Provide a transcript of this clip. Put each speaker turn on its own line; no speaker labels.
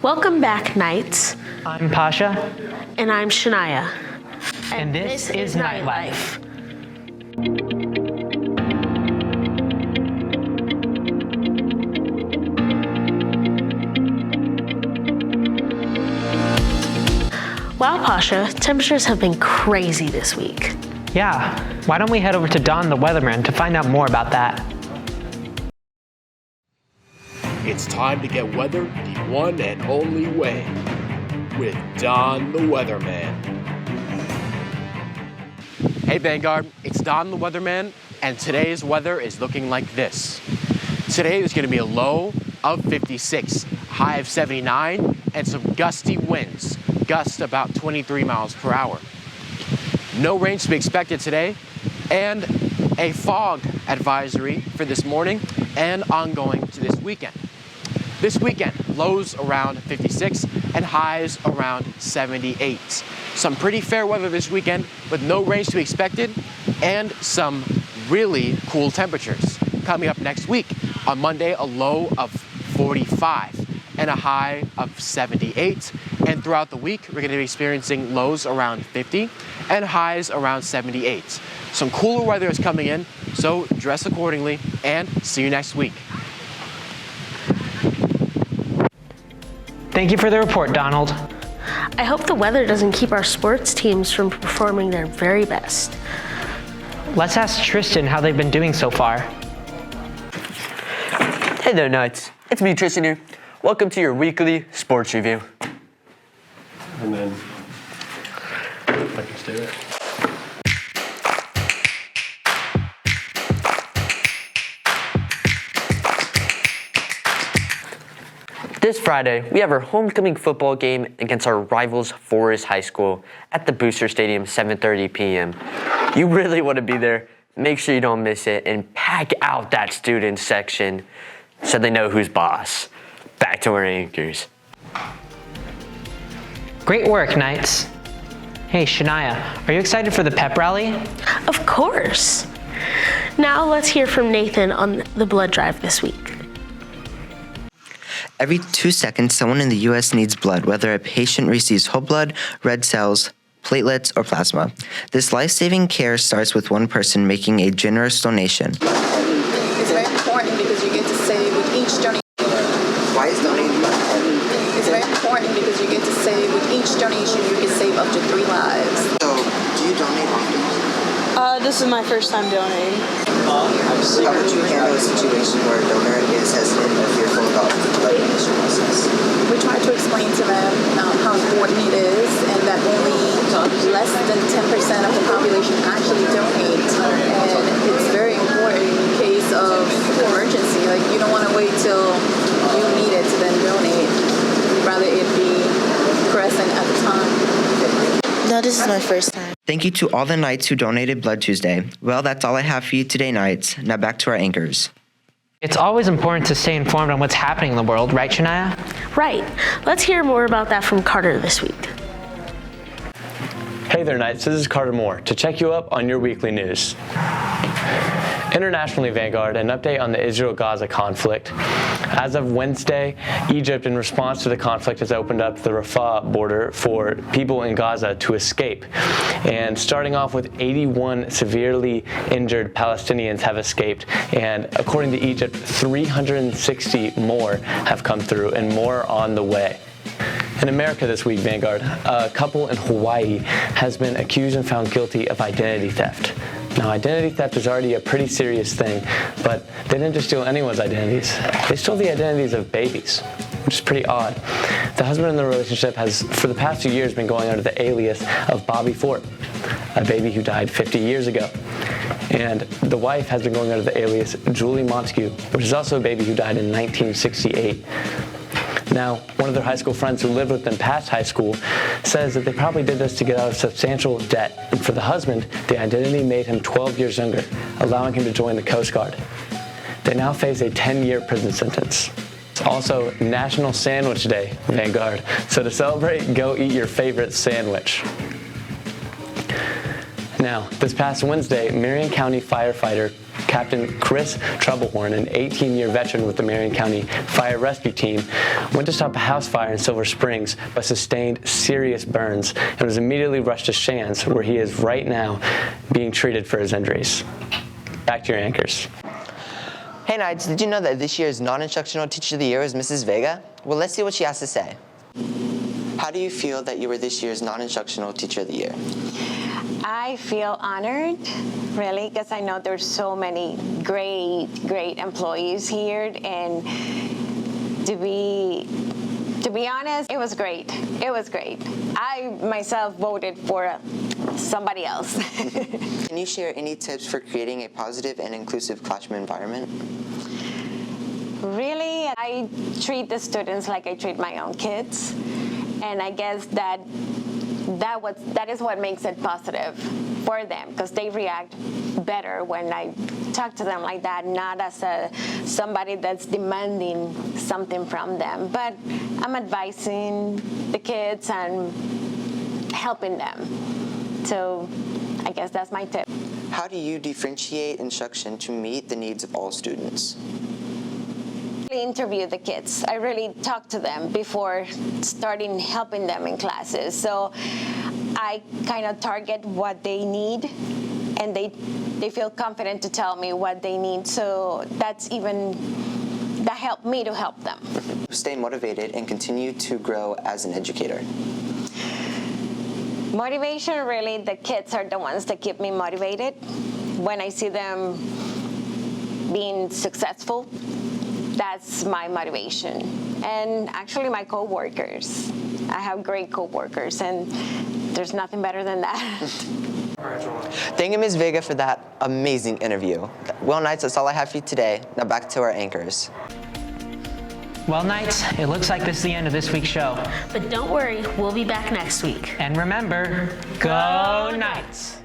Welcome back, Knights.
I'm Pasha.
And I'm Shania.
And this is Nightlife.
Wow, Pasha, temperatures have been crazy this week.
Yeah, why don't we head over to Don the weatherman to find out more about that?
It's time to get weather the one and only way with Don the weatherman. Hey Vanguard, it's Don the weatherman, and today's weather is looking like this. Today is going to be a low of 56, high of 79, and some gusty winds, gusts about 23 miles per hour. No rain to be expected today, and a fog advisory for this morning and ongoing to this weekend. This weekend, lows around 56 and highs around 78. Some pretty fair weather this weekend with no rain to be expected and some really cool temperatures. Coming up next week, on Monday, a low of 45 and a high of 78. And throughout the week, we're going to be experiencing lows around 50 and highs around 78. Some cooler weather is coming in, so dress accordingly and see you next week.
Thank you for the report, Donald.
I hope the weather doesn't keep our sports teams from performing their very best.
Let's ask Tristan how they've been doing so far.
Hey there, Knights. It's me, Tristan here. Welcome to your weekly sports review.
And then I can stay there.
This Friday, we have our homecoming football game against our rivals, Forest High School, at the Booster Stadium, 7:30 p.m. You really want to be there. Make sure you don't miss it and pack out that student section so they know who's boss. Back to our anchors.
Great work, Knights. Hey, Shania, are you excited for the pep rally?
Of course. Now let's hear from Nathan on the blood drive this week.
Every 2 seconds, someone in the U.S. needs blood, whether a patient receives whole blood, red cells, platelets, or plasma. This life-saving care starts with one person making a generous donation.
It's very important because you get to save with each donation.
Why is donating blood important?
It's very important because you get to save with each donation. You can save up to 3 lives.
So, do you donate often?
This is my first time donating.
How would you handle a situation where a donor is hesitant or fearful about the blood donation process?
We try to explain to them how important it is and that only less than 10% of the population actually donate. And it's very important in case of emergency. Like, you don't want to wait till you need it to then donate. Rather it be present at the time.
No, this is my first time.
Thank you to all the Knights who donated blood Tuesday. Well, that's all I have for you today, Knights. Now back to our anchors.
It's always important to stay informed on what's happening in the world, right, Shania?
Right. Let's hear more about that from Carter this week.
Hey there, Knights. This is Carter Moore to check you up on your weekly news. Internationally, Vanguard, an update on the Israel-Gaza conflict. As of Wednesday, Egypt, in response to the conflict, has opened up the Rafah border for people in Gaza to escape. And starting off with 81 severely injured Palestinians have escaped. And according to Egypt, 360 more have come through and more on the way. In America this week, Vanguard, a couple in Hawaii has been accused and found guilty of identity theft. Now, identity theft is already a pretty serious thing, but they didn't just steal anyone's identities. They stole the identities of babies, which is pretty odd. The husband in the relationship has, for the past 2 years, been going under the alias of Bobby Fort, a baby who died 50 years ago. And the wife has been going under the alias Julie Montague, which is also a baby who died in 1968. Now, one of their high school friends who lived with them past high school says that they probably did this to get out of substantial debt. And for the husband, the identity made him 12 years younger, allowing him to join the Coast Guard. They now face a 10-year prison sentence. It's also National Sandwich Day, Vanguard. So to celebrate, go eat your favorite sandwich. Now, this past Wednesday, Marion County firefighter Captain Chris Troublehorn, an 18-year veteran with the Marion County Fire Rescue Team, went to stop a house fire in Silver Springs but sustained serious burns and was immediately rushed to Shands, where he is right now being treated for his injuries. Back to your anchors.
Hey Knights, did you know that this year's non-instructional teacher of the year is Mrs. Vega? Well, let's see what she has to say. How do you feel that you were this year's non-instructional teacher of the year?
I feel honored, really, because I know there's so many great employees here, and to be honest, it was great. It was great. I myself voted for somebody else.
Can you share any tips for creating a positive and inclusive classroom environment?
Really, I treat the students like I treat my own kids, and I guess that is what makes it positive for them, because they react better when I talk to them like that, not as somebody that's demanding something from them, but I'm advising the kids and helping them. So I guess that's my tip.
How do you differentiate instruction to meet the needs of all students?
I interview the kids. I really talk to them before starting helping them in classes. So I kind of target what they need, and they feel confident to tell me what they need. So that helped me to help them.
Stay motivated and continue to grow as an educator.
Motivation, really, the kids are the ones that keep me motivated. When I see them being successful, that's my motivation. And actually my coworkers. I have great coworkers, and there's nothing better than that.
Thank you, Ms. Vega, for that amazing interview. Well, Knights, that's all I have for you today. Now back to our anchors.
Well, Knights, it looks like this is the end of this week's show.
But don't worry, we'll be back next week.
And remember, go Knights!